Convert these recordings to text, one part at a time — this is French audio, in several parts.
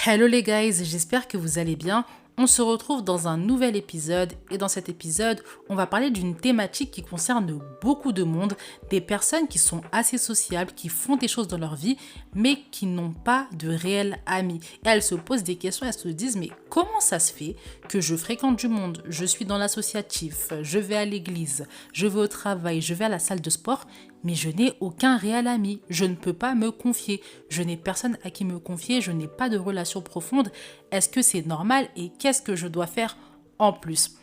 Hello les guys, j'espère que vous allez bien. On se retrouve dans un nouvel épisode et dans cet épisode, on va parler d'une thématique qui concerne beaucoup de monde, des personnes qui sont assez sociables, qui font des choses dans leur vie, mais qui n'ont pas de réels amis. Et elles se posent des questions, elles se disent mais comment ça se fait que je fréquente du monde, je suis dans l'associatif, je vais à l'église, je vais au travail, je vais à la salle de sport, mais je n'ai aucun réel ami, je ne peux pas me confier, je n'ai personne à qui me confier, je n'ai pas de relation profonde. Est-ce que c'est normal et qu'est-ce que je dois faire en plus?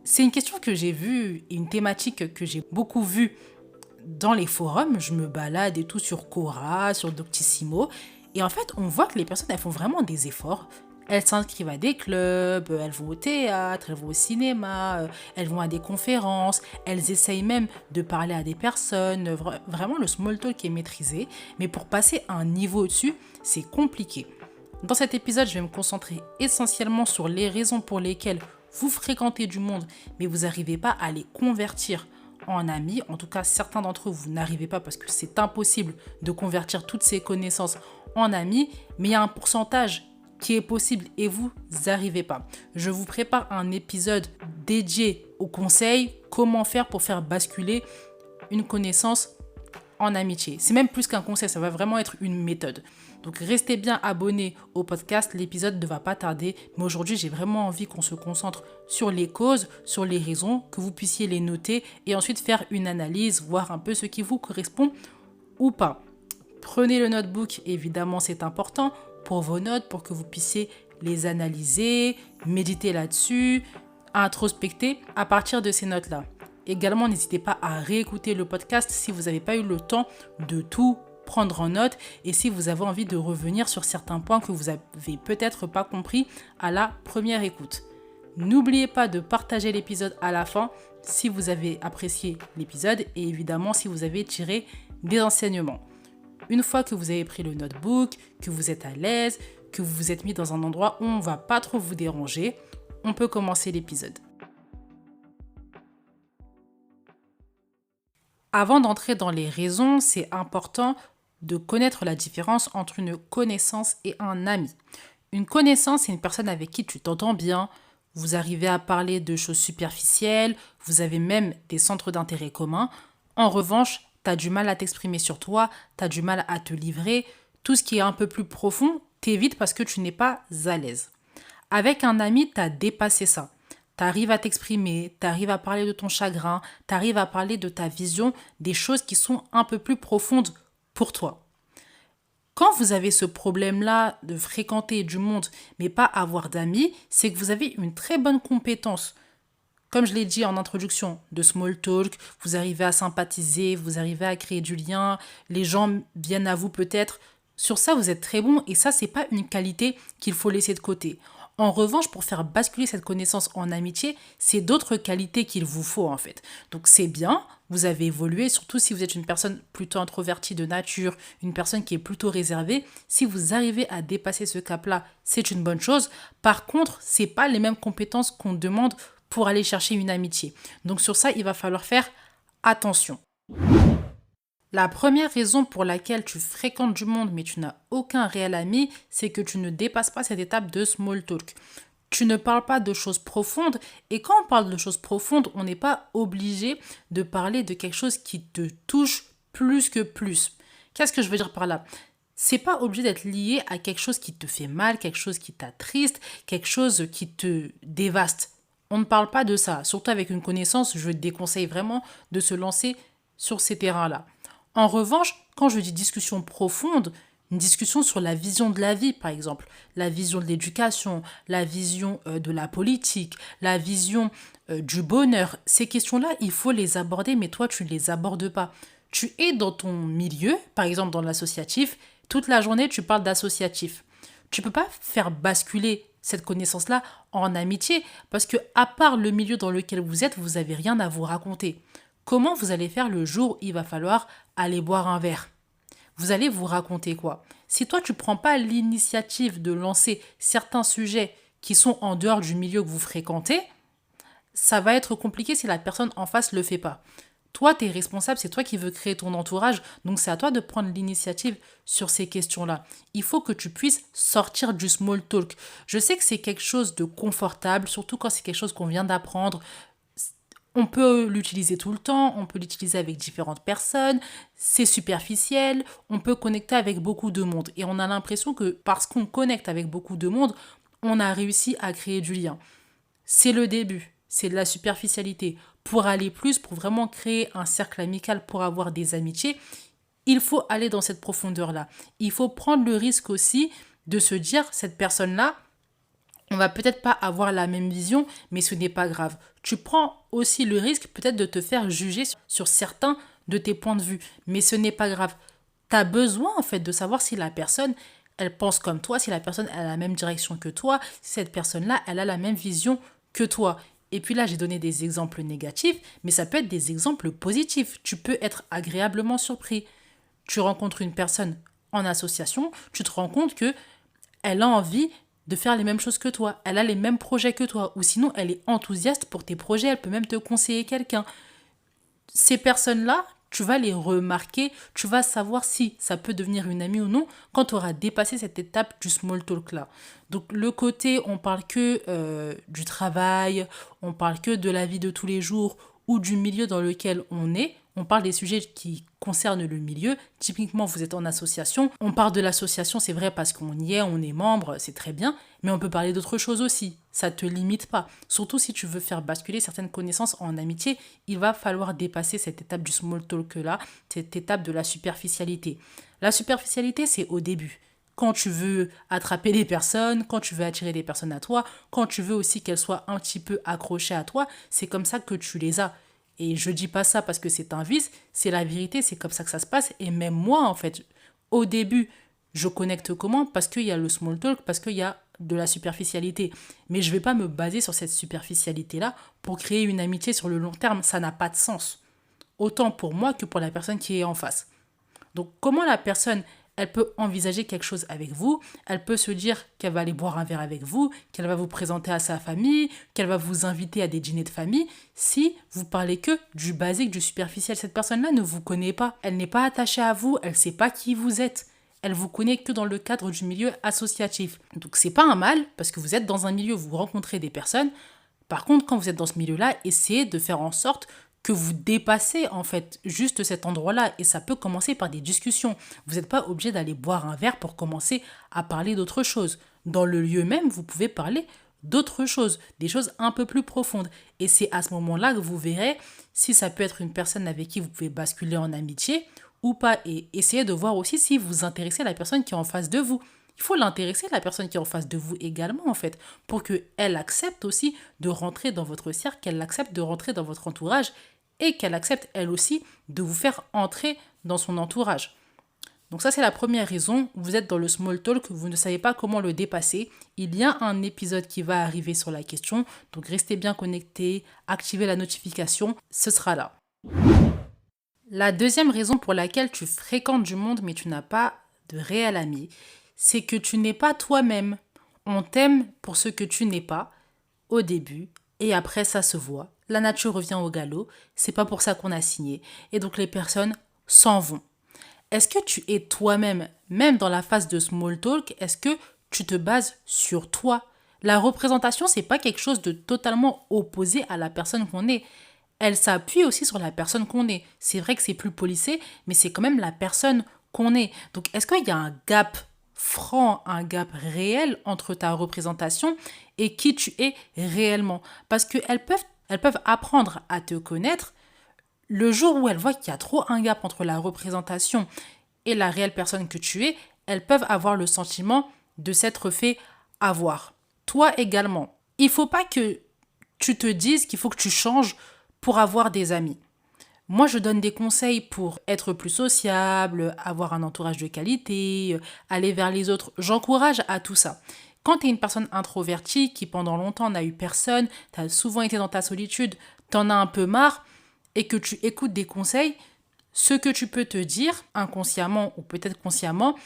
C'est une question que j'ai vue, une thématique que j'ai beaucoup vue dans les forums. Je me balade et tout sur Quora, sur Doctissimo. Et en fait, on voit que les personnes, elles font vraiment des efforts. Elles s'inscrivent à des clubs, elles vont au théâtre, elles vont au cinéma, elles vont à des conférences, elles essayent même de parler à des personnes. Vraiment, le small talk est maîtrisé. Mais pour passer à un niveau au-dessus, c'est compliqué. Dans cet épisode, je vais me concentrer essentiellement sur les raisons pour lesquelles vous fréquentez du monde, mais vous n'arrivez pas à les convertir en amis. En tout cas, certains d'entre vous n'arrivez pas parce que c'est impossible de convertir toutes ces connaissances en amis, mais il y a un pourcentage qui est possible et vous n'arrivez pas. Je vous prépare un épisode dédié aux conseils, comment faire pour faire basculer une connaissance en amitié. C'est même plus qu'un conseil, ça va vraiment être une méthode. Donc restez bien abonnés au podcast, l'épisode ne va pas tarder, mais aujourd'hui j'ai vraiment envie qu'on se concentre sur les causes, sur les raisons, que vous puissiez les noter et ensuite faire une analyse, voir un peu ce qui vous correspond ou pas. Prenez le notebook, évidemment c'est important pour vos notes, pour que vous puissiez les analyser, méditer là-dessus, introspecter à partir de ces notes-là. Également, n'hésitez pas à réécouter le podcast si vous n'avez pas eu le temps de tout prendre en note et si vous avez envie de revenir sur certains points que vous avez peut-être pas compris à la première écoute. N'oubliez pas de partager l'épisode à la fin si vous avez apprécié l'épisode et évidemment si vous avez tiré des enseignements. Une fois que vous avez pris le notebook, que vous êtes à l'aise, que vous vous êtes mis dans un endroit où on ne va pas trop vous déranger, on peut commencer l'épisode. Avant d'entrer dans les raisons, c'est important de connaître la différence entre une connaissance et un ami. Une connaissance, c'est une personne avec qui tu t'entends bien, vous arrivez à parler de choses superficielles, vous avez même des centres d'intérêt communs. En revanche, tu as du mal à t'exprimer sur toi, tu as du mal à te livrer. Tout ce qui est un peu plus profond, t'évites parce que tu n'es pas à l'aise. Avec un ami, tu as dépassé ça. Tu arrives à t'exprimer, tu arrives à parler de ton chagrin, tu arrives à parler de ta vision, des choses qui sont un peu plus profondes pour toi. Quand vous avez ce problème-là de fréquenter du monde, mais pas avoir d'amis, c'est que vous avez une très bonne compétence. Comme je l'ai dit en introduction, de small talk, vous arrivez à sympathiser, vous arrivez à créer du lien, les gens viennent à vous peut-être. Sur ça, vous êtes très bon et ça, c'est pas une qualité qu'il faut laisser de côté. En revanche, pour faire basculer cette connaissance en amitié, c'est d'autres qualités qu'il vous faut en fait. Donc c'est bien, vous avez évolué, surtout si vous êtes une personne plutôt introvertie de nature, une personne qui est plutôt réservée. Si vous arrivez à dépasser ce cap-là, c'est une bonne chose. Par contre, c'est pas les mêmes compétences qu'on demande pour aller chercher une amitié. Donc sur ça, il va falloir faire attention. La première raison pour laquelle tu fréquentes du monde mais tu n'as aucun réel ami, c'est que tu ne dépasses pas cette étape de small talk. Tu ne parles pas de choses profondes et quand on parle de choses profondes, on n'est pas obligé de parler de quelque chose qui te touche plus que plus. Qu'est-ce que je veux dire par là? C'est pas obligé d'être lié à quelque chose qui te fait mal, quelque chose qui t'attriste, quelque chose qui te dévaste. On ne parle pas de ça. Surtout avec une connaissance, je te déconseille vraiment de se lancer sur ces terrains-là. En revanche, quand je dis discussion profonde, une discussion sur la vision de la vie, par exemple, la vision de l'éducation, la vision de la politique, la vision du bonheur, ces questions-là, il faut les aborder, mais toi, tu ne les abordes pas. Tu es dans ton milieu, par exemple dans l'associatif, toute la journée, tu parles d'associatif. Tu ne peux pas faire basculer cette connaissance-là en amitié, parce que à part le milieu dans lequel vous êtes, vous n'avez rien à vous raconter. Comment vous allez faire le jour où il va falloir aller boire un verre? Vous allez vous raconter quoi? Si toi, tu ne prends pas l'initiative de lancer certains sujets qui sont en dehors du milieu que vous fréquentez, ça va être compliqué si la personne en face ne le fait pas. Toi, tu es responsable, c'est toi qui veux créer ton entourage, donc c'est à toi de prendre l'initiative sur ces questions-là. Il faut que tu puisses sortir du small talk. Je sais que c'est quelque chose de confortable, surtout quand c'est quelque chose qu'on vient d'apprendre. On peut l'utiliser tout le temps, on peut l'utiliser avec différentes personnes, c'est superficiel, on peut connecter avec beaucoup de monde. Et on a l'impression que parce qu'on connecte avec beaucoup de monde, on a réussi à créer du lien. C'est le début, c'est de la superficialité. Pour aller plus, pour vraiment créer un cercle amical, pour avoir des amitiés, il faut aller dans cette profondeur-là. Il faut prendre le risque aussi de se dire, cette personne-là, on va peut-être pas avoir la même vision, mais ce n'est pas grave. Tu prends aussi le risque peut-être de te faire juger sur certains de tes points de vue, mais ce n'est pas grave. Tu as besoin en fait de savoir si la personne, elle pense comme toi, si la personne elle a la même direction que toi, si cette personne-là, elle a la même vision que toi. Et puis là, j'ai donné des exemples négatifs, mais ça peut être des exemples positifs. Tu peux être agréablement surpris. Tu rencontres une personne en association, tu te rends compte que elle a envie de faire les mêmes choses que toi, elle a les mêmes projets que toi, ou sinon elle est enthousiaste pour tes projets, elle peut même te conseiller quelqu'un. Ces personnes-là, tu vas les remarquer, tu vas savoir si ça peut devenir une amie ou non quand tu auras dépassé cette étape du small talk là. Donc le côté, on parle que du travail, on parle que de la vie de tous les jours ou du milieu dans lequel on est. On parle des sujets qui concernent le milieu. Typiquement, vous êtes en association. On parle de l'association, c'est vrai, parce qu'on y est, on est membre, c'est très bien. Mais on peut parler d'autres choses aussi. Ça ne te limite pas. Surtout si tu veux faire basculer certaines connaissances en amitié, il va falloir dépasser cette étape du small talk-là, cette étape de la superficialité. La superficialité, c'est au début. Quand tu veux attraper les personnes, quand tu veux attirer les personnes à toi, quand tu veux aussi qu'elles soient un petit peu accrochées à toi, c'est comme ça que tu les as. Et je dis pas ça parce que c'est un vice, c'est la vérité, c'est comme ça que ça se passe. Et même moi, en fait, au début, je connecte comment? Parce qu'il y a le small talk, parce qu'il y a de la superficialité. Mais je vais pas me baser sur cette superficialité-là pour créer une amitié sur le long terme. Ça n'a pas de sens. Autant pour moi que pour la personne qui est en face. Donc, comment la personne, elle peut envisager quelque chose avec vous, elle peut se dire qu'elle va aller boire un verre avec vous, qu'elle va vous présenter à sa famille, qu'elle va vous inviter à des dîners de famille, si vous parlez que du basique, du superficiel. Cette personne-là ne vous connaît pas, elle n'est pas attachée à vous, elle ne sait pas qui vous êtes. Elle vous connaît que dans le cadre du milieu associatif. Donc c'est pas un mal, parce que vous êtes dans un milieu où vous rencontrez des personnes. Par contre, quand vous êtes dans ce milieu-là, essayez de faire en sorte que vous dépassez en fait juste cet endroit-là. Et ça peut commencer par des discussions. Vous n'êtes pas obligé d'aller boire un verre pour commencer à parler d'autre chose. Dans le lieu même, vous pouvez parler d'autres choses, des choses un peu plus profondes. Et c'est à ce moment-là que vous verrez si ça peut être une personne avec qui vous pouvez basculer en amitié ou pas. Et essayez de voir aussi si vous intéressez la personne qui est en face de vous. Il faut l'intéresser, la personne qui est en face de vous également, en fait, pour qu'elle accepte aussi de rentrer dans votre cercle, qu'elle accepte de rentrer dans votre entourage et qu'elle accepte, elle aussi, de vous faire entrer dans son entourage. Donc ça, c'est la première raison. Vous êtes dans le small talk, vous ne savez pas comment le dépasser. Il y a un épisode qui va arriver sur la question, donc restez bien connectés, activez la notification, ce sera là. La deuxième raison pour laquelle tu fréquentes du monde mais tu n'as pas de réel ami, c'est que tu n'es pas toi-même. On t'aime pour ce que tu n'es pas au début et après ça se voit. La nature revient au galop, c'est pas pour ça qu'on a signé et donc les personnes s'en vont. Est-ce que tu es toi-même, même dans la phase de small talk, est-ce que tu te bases sur toi? La représentation, c'est pas quelque chose de totalement opposé à la personne qu'on est. Elle s'appuie aussi sur la personne qu'on est. C'est vrai que c'est plus policé, mais c'est quand même la personne qu'on est. Donc, est-ce qu'il y a un gap franc, un gap réel entre ta représentation et qui tu es réellement? Parce qu'elles peuvent apprendre à te connaître le jour où elles voient qu'il y a trop un gap entre la représentation et la réelle personne que tu es, elles peuvent avoir le sentiment de s'être fait avoir. Toi également. Il ne faut pas que tu te dises qu'il faut que tu changes pour avoir des amis. Moi, je donne des conseils pour être plus sociable, avoir un entourage de qualité, aller vers les autres. J'encourage à tout ça. Quand tu es une personne introvertie qui pendant longtemps n'a eu personne, tu as souvent été dans ta solitude, tu en as un peu marre et que tu écoutes des conseils, ce que tu peux te dire, inconsciemment ou peut-être consciemment,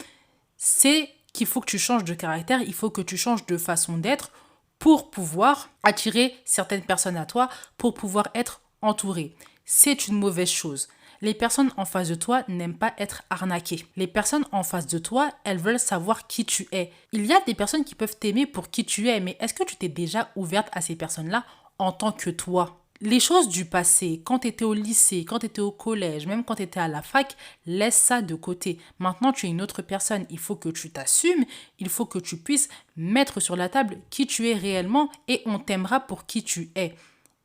c'est qu'il faut que tu changes de caractère, il faut que tu changes de façon d'être pour pouvoir attirer certaines personnes à toi, pour pouvoir être entouré. c'est une mauvaise chose. Les personnes en face de toi n'aiment pas être arnaquées. Les personnes en face de toi, elles veulent savoir qui tu es. Il y a des personnes qui peuvent t'aimer pour qui tu es, mais est-ce que tu t'es déjà ouverte à ces personnes-là en tant que toi? Les choses du passé, quand tu étais au lycée, quand tu étais au collège, même quand tu étais à la fac, laisse ça de côté. Maintenant, tu es une autre personne. Il faut que tu t'assumes, il faut que tu puisses mettre sur la table qui tu es réellement et on t'aimera pour qui tu es.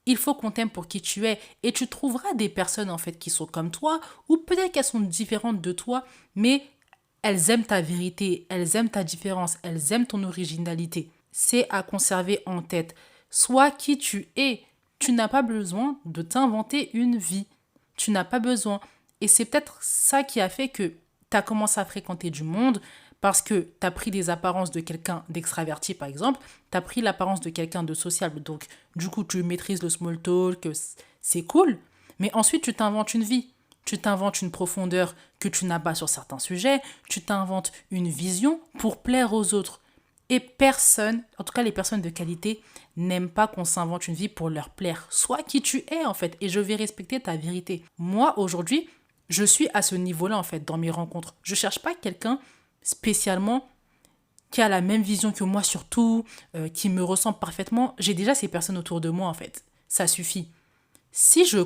Il faut qu'on t'aime pour qui tu es et tu trouveras des personnes en fait qui sont comme toi ou peut-être qu'elles sont différentes de toi, mais elles aiment ta vérité, elles aiment ta différence, elles aiment ton originalité. C'est à conserver en tête. Sois qui tu es. Tu n'as pas besoin de t'inventer une vie. Tu n'as pas besoin. Et c'est peut-être ça qui a fait que tu as commencé à fréquenter du monde parce que tu as pris des apparences de quelqu'un d'extraverti, par exemple. Tu as pris l'apparence de quelqu'un de sociable. Donc, du coup, tu maîtrises le small talk, c'est cool. Mais ensuite, tu t'inventes une vie. Tu t'inventes une profondeur que tu n'as pas sur certains sujets. Tu t'inventes une vision pour plaire aux autres. Et personne, en tout cas les personnes de qualité, n'aiment pas qu'on s'invente une vie pour leur plaire. Sois qui tu es en fait et je vais respecter ta vérité. Moi aujourd'hui, je suis à ce niveau-là en fait dans mes rencontres. Je cherche pas quelqu'un spécialement qui a la même vision que moi sur tout, qui me ressemble parfaitement. J'ai déjà ces personnes autour de moi en fait. Ça suffit. Si je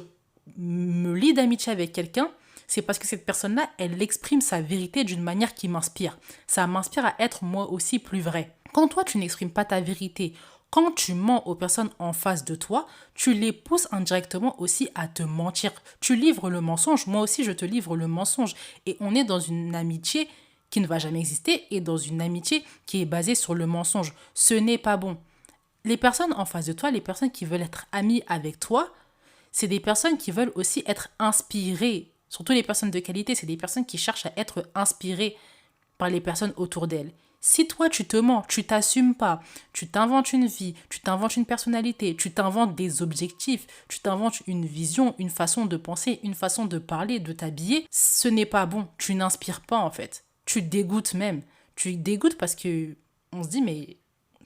me lie d'amitié avec quelqu'un, c'est parce que cette personne-là, elle exprime sa vérité d'une manière qui m'inspire. Ça m'inspire à être moi aussi plus vrai. Quand toi, tu n'exprimes pas ta vérité, quand tu mens aux personnes en face de toi, tu les pousses indirectement aussi à te mentir. Tu livres le mensonge, moi aussi je te livre le mensonge. Et on est dans une amitié qui ne va jamais exister et dans une amitié qui est basée sur le mensonge. Ce n'est pas bon. Les personnes en face de toi, les personnes qui veulent être amies avec toi, c'est des personnes qui veulent aussi être inspirées. Surtout les personnes de qualité, c'est des personnes qui cherchent à être inspirées par les personnes autour d'elles. Si toi, tu te mens, tu t'assumes pas, tu t'inventes une vie, tu t'inventes une personnalité, tu t'inventes des objectifs, tu t'inventes une vision, une façon de penser, une façon de parler, de t'habiller, ce n'est pas bon. Tu n'inspires pas en fait. Tu dégoûtes même. Tu dégoûtes parce que on se dit mais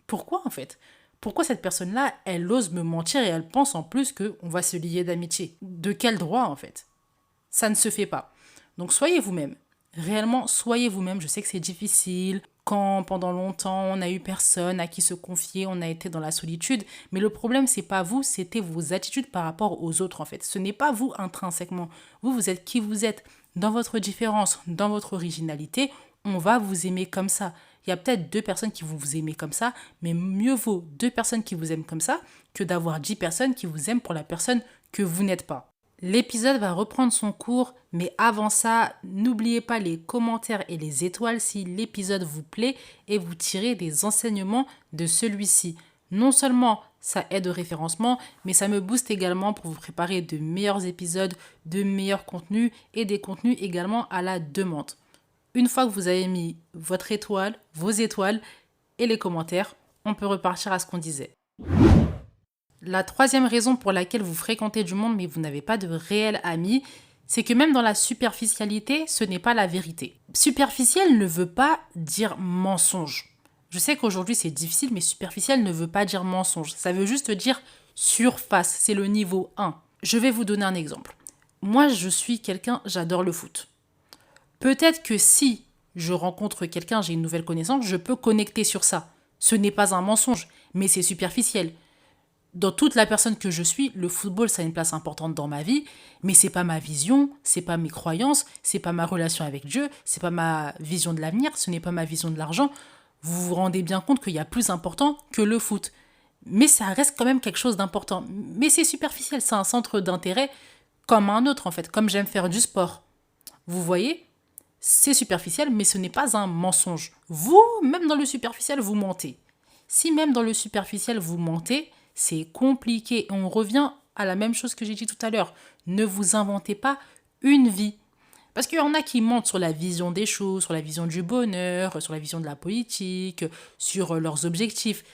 pourquoi en fait? Pourquoi cette personne-là, elle ose me mentir et elle pense en plus qu'on va se lier d'amitié? De quel droit en fait? Ça ne se fait pas. Donc soyez vous-même. Réellement, soyez vous-même. Je sais que c'est difficile. Quand pendant longtemps, on n'a eu personne à qui se confier, on a été dans la solitude. Mais le problème, c'est pas vous, c'était vos attitudes par rapport aux autres en fait. Ce n'est pas vous intrinsèquement. Vous, vous êtes qui vous êtes. Dans votre différence, dans votre originalité, on va vous aimer comme ça. Il y a peut-être 2 personnes qui vont vous aimer comme ça, mais mieux vaut 2 personnes qui vous aiment comme ça que d'avoir 10 personnes qui vous aiment pour la personne que vous n'êtes pas. L'épisode va reprendre son cours, mais avant ça, n'oubliez pas les commentaires et les étoiles si l'épisode vous plaît et vous tirez des enseignements de celui-ci. Non seulement ça aide au référencement, mais ça me booste également pour vous préparer de meilleurs épisodes, de meilleurs contenus et des contenus également à la demande. Une fois que vous avez mis votre étoile, vos étoiles et les commentaires, on peut repartir à ce qu'on disait. La troisième raison pour laquelle vous fréquentez du monde mais vous n'avez pas de réels amis, c'est que même dans la superficialité, ce n'est pas la vérité. Superficiel ne veut pas dire mensonge. Je sais qu'aujourd'hui c'est difficile, mais superficiel ne veut pas dire mensonge. Ça veut juste dire surface, c'est le niveau 1. Je vais vous donner un exemple. Moi, je suis quelqu'un, j'adore le foot. Peut-être que si je rencontre quelqu'un, j'ai une nouvelle connaissance, je peux connecter sur ça. Ce n'est pas un mensonge, mais c'est superficiel. Dans toute la personne que je suis, le football, ça a une place importante dans ma vie, mais c'est pas ma vision, c'est pas mes croyances, c'est pas ma relation avec Dieu, c'est pas ma vision de l'avenir, ce n'est pas ma vision de l'argent. Vous vous rendez bien compte qu'il y a plus important que le foot. Mais ça reste quand même quelque chose d'important. Mais c'est superficiel, c'est un centre d'intérêt comme un autre en fait, comme j'aime faire du sport. Vous voyez ? C'est superficiel, mais ce n'est pas un mensonge. Vous, même dans le superficiel, vous mentez. Si même dans le superficiel, vous mentez, c'est compliqué. On revient à la même chose que j'ai dit tout à l'heure. Ne vous inventez pas une vie. Parce qu'il y en a qui mentent sur la vision des choses, sur la vision du bonheur, sur la vision de la politique, sur leurs objectifs.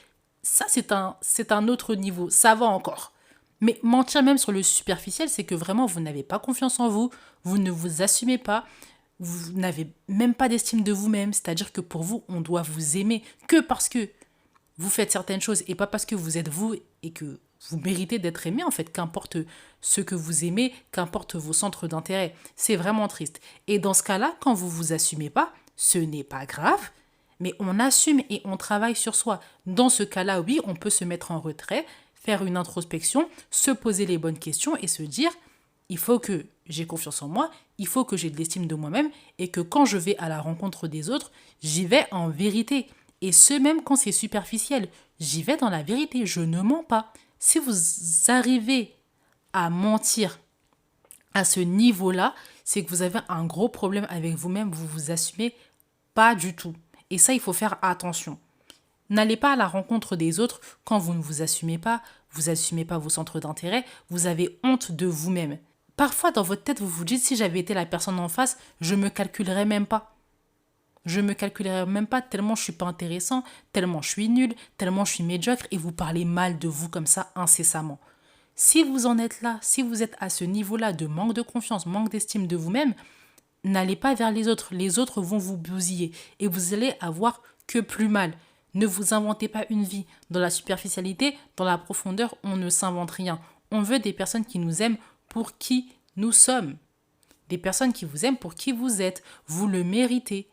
Ça, c'est un autre niveau. Ça va encore. Mais mentir même sur le superficiel, c'est que vraiment, vous n'avez pas confiance en vous, vous ne vous assumez pas, vous n'avez même pas d'estime de vous-même. C'est-à-dire que pour vous, on doit vous aimer que parce que vous faites certaines choses et pas parce que vous êtes vous et que Vous méritez d'être aimé, en fait, qu'importe ce que vous aimez, qu'importe vos centres d'intérêt. C'est vraiment triste. Et dans ce cas-là, quand vous vous assumez pas, ce n'est pas grave, mais on assume et on travaille sur soi. Dans ce cas-là, oui, on peut se mettre en retrait, faire une introspection, se poser les bonnes questions et se dire, il faut que j'ai confiance en moi, il faut que j'ai de l'estime de moi-même et que quand je vais à la rencontre des autres, j'y vais en vérité. Et ce même quand c'est superficiel, j'y vais dans la vérité, je ne mens pas. Si vous arrivez à mentir à ce niveau-là, c'est que vous avez un gros problème avec vous-même, vous vous assumez pas du tout. Et ça, il faut faire attention. N'allez pas à la rencontre des autres quand vous ne vous assumez pas vos centres d'intérêt, vous avez honte de vous-même. Parfois, dans votre tête, vous vous dites, si j'avais été la personne en face, je me calculerais même pas. Je me calculerais même pas tellement je suis pas intéressant, tellement je suis nul, tellement je suis médiocre et vous parlez mal de vous comme ça incessamment. Si vous en êtes là, si vous êtes à ce niveau-là de manque de confiance, manque d'estime de vous-même, n'allez pas vers les autres. Les autres vont vous bousiller et vous allez avoir que plus mal. Ne vous inventez pas une vie. Dans la superficialité, dans la profondeur, on ne s'invente rien. On veut des personnes qui nous aiment pour qui nous sommes. Des personnes qui vous aiment pour qui vous êtes. Vous le méritez.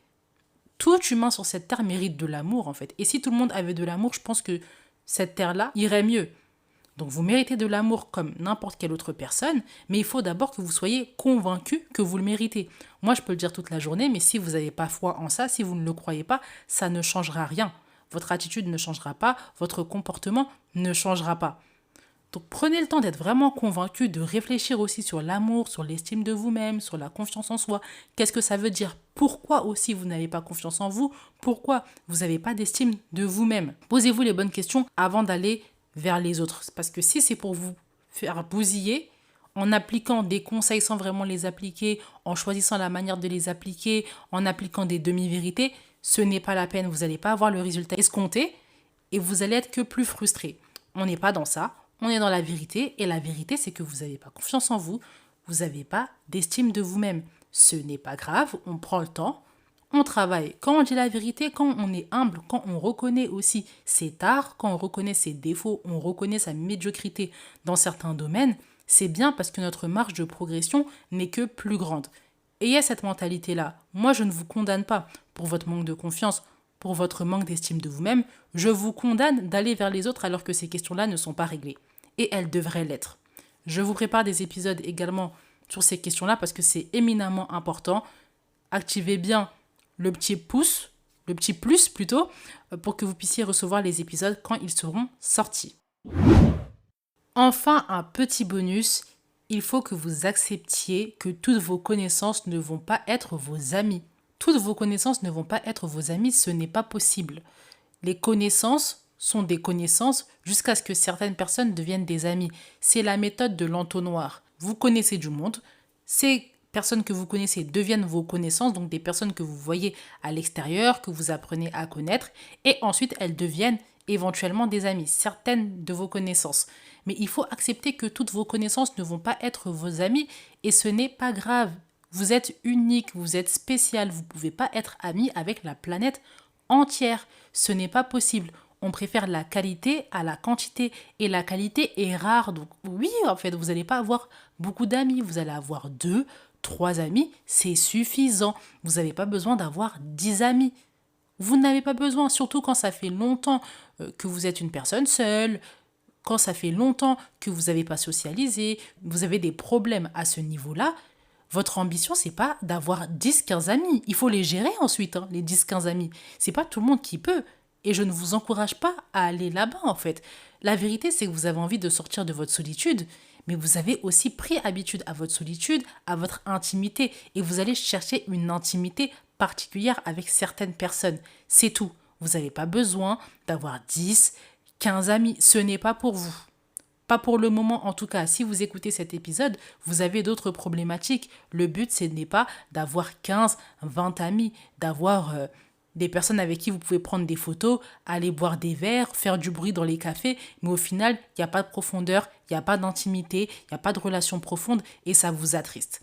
Tout humain sur cette terre mérite de l'amour, en fait. Et si tout le monde avait de l'amour, je pense que cette terre-là irait mieux. Donc vous méritez de l'amour comme n'importe quelle autre personne, mais il faut d'abord que vous soyez convaincu que vous le méritez. Moi, je peux le dire toute la journée, mais si vous n'avez pas foi en ça, si vous ne le croyez pas, ça ne changera rien. Votre attitude ne changera pas, votre comportement ne changera pas. Donc prenez le temps d'être vraiment convaincu, de réfléchir aussi sur l'amour, sur l'estime de vous-même, sur la confiance en soi. Qu'est-ce que ça veut dire? Pourquoi aussi vous n'avez pas confiance en vous? Pourquoi vous n'avez pas d'estime de vous-même? Posez-vous les bonnes questions avant d'aller vers les autres. Parce que si c'est pour vous faire bousiller, en appliquant des conseils sans vraiment les appliquer, en choisissant la manière de les appliquer, en appliquant des demi-vérités, ce n'est pas la peine. Vous n'allez pas avoir le résultat escompté et vous allez être que plus frustré. On n'est pas dans ça. On est dans la vérité et la vérité, c'est que vous n'avez pas confiance en vous, vous n'avez pas d'estime de vous-même. Ce n'est pas grave, on prend le temps, on travaille. Quand on dit la vérité, quand on est humble, quand on reconnaît aussi ses tares, quand on reconnaît ses défauts, on reconnaît sa médiocrité dans certains domaines, c'est bien parce que notre marge de progression n'est que plus grande. Ayez cette mentalité-là. Moi, je ne vous condamne pas pour votre manque de confiance, pour votre manque d'estime de vous-même. Je vous condamne d'aller vers les autres alors que ces questions-là ne sont pas réglées. Et elles devraient l'être. Je vous prépare des épisodes également sur ces questions-là parce que c'est éminemment important. Activez bien le petit pouce, le petit plus plutôt, pour que vous puissiez recevoir les épisodes quand ils seront sortis. Enfin, un petit bonus, il faut que vous acceptiez que toutes vos connaissances ne vont pas être vos amis. Toutes vos connaissances ne vont pas être vos amis, ce n'est pas possible. Les connaissances sont des connaissances jusqu'à ce que certaines personnes deviennent des amis. C'est la méthode de l'entonnoir. Vous connaissez du monde, ces personnes que vous connaissez deviennent vos connaissances, donc des personnes que vous voyez à l'extérieur, que vous apprenez à connaître, et ensuite elles deviennent éventuellement des amis, certaines de vos connaissances. Mais il faut accepter que toutes vos connaissances ne vont pas être vos amis, et ce n'est pas grave. Vous êtes unique, vous êtes spécial, vous ne pouvez pas être ami avec la planète entière. Ce n'est pas possible. On préfère la qualité à la quantité. Et la qualité est rare. Donc oui, en fait, vous n'allez pas avoir beaucoup d'amis. Vous allez avoir 2, 3 amis. C'est suffisant. Vous n'avez pas besoin d'avoir 10 amis. Vous n'avez pas besoin, surtout quand ça fait longtemps que vous êtes une personne seule, quand ça fait longtemps que vous n'avez pas socialisé, vous avez des problèmes à ce niveau-là. Votre ambition, c'est pas d'avoir 10-15 amis. Il faut les gérer ensuite, les 10-15 amis. C'est pas tout le monde qui peut. Et je ne vous encourage pas à aller là-bas, en fait. La vérité, c'est que vous avez envie de sortir de votre solitude, mais vous avez aussi pris habitude à votre solitude, à votre intimité, et vous allez chercher une intimité particulière avec certaines personnes. C'est tout. Vous n'avez pas besoin d'avoir 10-15 amis. Ce n'est pas pour vous. Pas pour le moment, en tout cas. Si vous écoutez cet épisode, vous avez d'autres problématiques. Le but, ce n'est pas d'avoir 15-20 amis, d'avoir des personnes avec qui vous pouvez prendre des photos, aller boire des verres, faire du bruit dans les cafés, mais au final, il n'y a pas de profondeur, il n'y a pas d'intimité, il n'y a pas de relation profonde et ça vous attriste.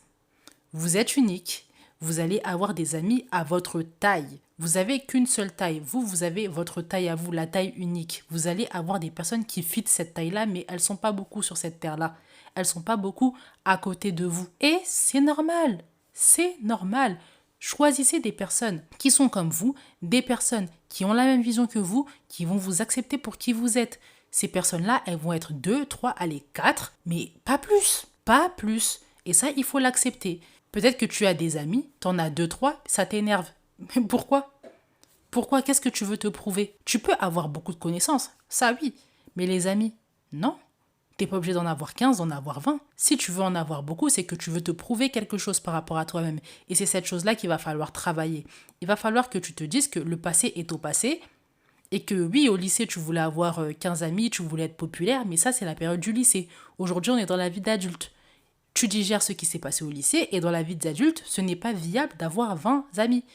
Vous êtes unique, vous allez avoir des amis à votre taille. Vous avez qu'une seule taille. Vous avez votre taille à vous, la taille unique. Vous allez avoir des personnes qui fitent cette taille-là, mais elles sont pas beaucoup sur cette terre-là. Elles sont pas beaucoup à côté de vous. Et c'est normal. C'est normal. Choisissez des personnes qui sont comme vous, des personnes qui ont la même vision que vous, qui vont vous accepter pour qui vous êtes. Ces personnes-là, elles vont être 2, 3, allez, 4, mais pas plus. Pas plus. Et ça, il faut l'accepter. Peut-être que tu as des amis, t'en as 2, 3, ça t'énerve. Mais pourquoi? Pourquoi? Qu'est-ce que tu veux te prouver? Tu peux avoir beaucoup de connaissances, ça oui. Mais les amis, non. T'es pas obligé d'en avoir 15, d'en avoir 20. Si tu veux en avoir beaucoup, c'est que tu veux te prouver quelque chose par rapport à toi-même. Et c'est cette chose-là qu'il va falloir travailler. Il va falloir que tu te dises que le passé est au passé. Et que oui, au lycée, tu voulais avoir 15 amis, tu voulais être populaire, mais ça, c'est la période du lycée. Aujourd'hui, on est dans la vie d'adulte. Tu digères ce qui s'est passé au lycée, et dans la vie d'adulte, ce n'est pas viable d'avoir 20 amis.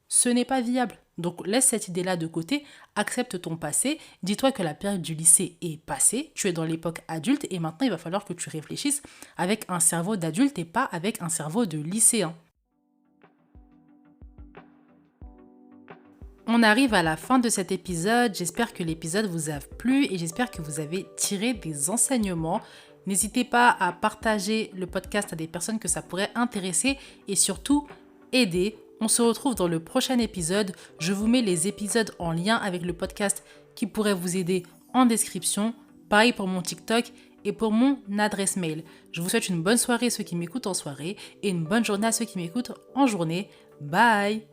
Ce n'est pas viable. Donc laisse cette idée-là de côté, accepte ton passé, dis-toi que la période du lycée est passée, tu es dans l'époque adulte, et maintenant, il va falloir que tu réfléchisses avec un cerveau d'adulte et pas avec un cerveau de lycéen. On arrive à la fin de cet épisode, j'espère que l'épisode vous a plu et j'espère que vous avez tiré des enseignements. N'hésitez pas à partager le podcast à des personnes que ça pourrait intéresser et surtout aider. On se retrouve dans le prochain épisode. Je vous mets les épisodes en lien avec le podcast qui pourraient vous aider en description. Pareil pour mon TikTok et pour mon adresse mail. Je vous souhaite une bonne soirée à ceux qui m'écoutent en soirée et une bonne journée à ceux qui m'écoutent en journée. Bye!